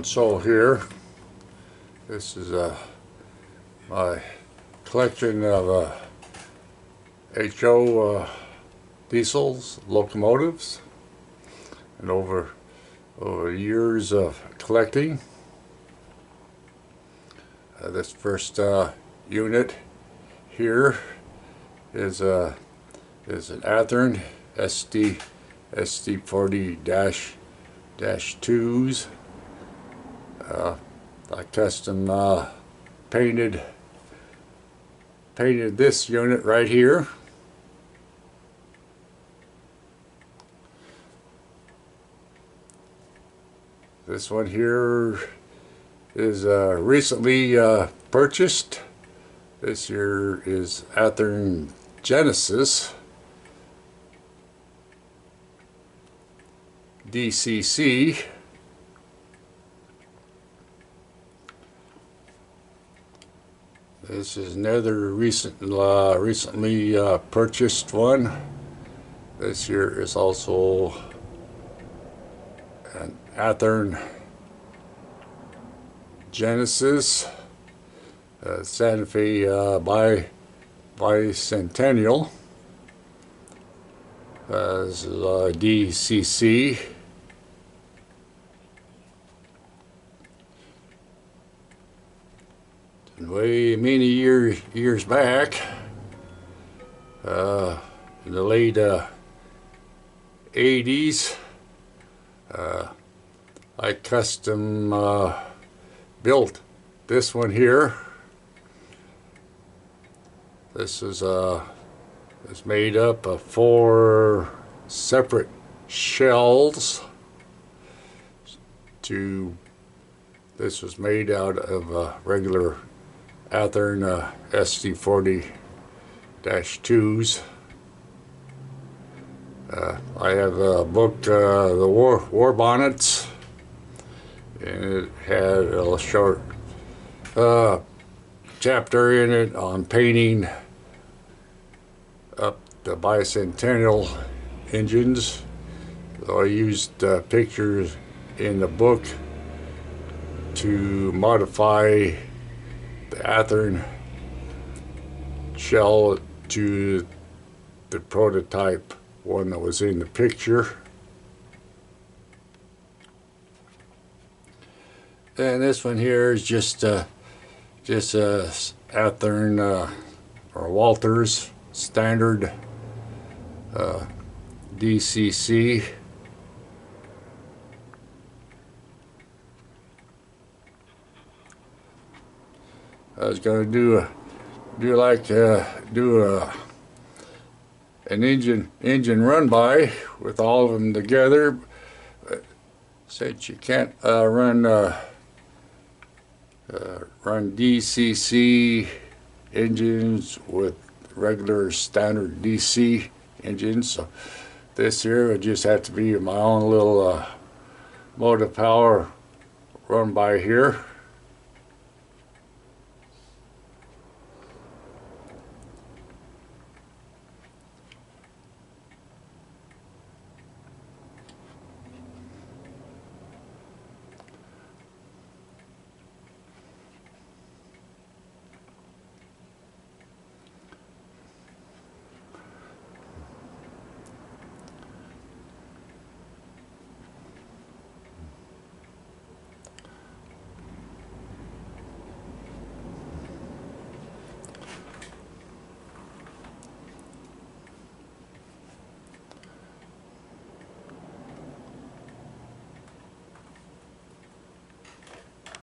So here, this is my collection of HO diesels, locomotives, and over years of collecting. This first unit here is an Athearn SD40-2s. I custom painted this unit right here. This one here is recently purchased. This here is Athearn Genesis DCC. This is another recently purchased one. This here is also an Athearn Genesis Santa Fe Bicentennial. This is DCC. Way many years back, in the late 80s, I custom built this one here. This is it's made up of 4 separate shells. This was made out of regular Athearn SD40-2s. I have a book, the war bonnets, and it had a short chapter in it on painting up the Bicentennial engines. So I used pictures in the book to modify the Athearn shell to the prototype one that was in the picture. And this one here is just Athearn or Walters standard DCC. I was going to do an engine run by with all of them together, but since you can't run DCC engines with regular standard DC engines, so this here would just have to be my own little motive power run by here.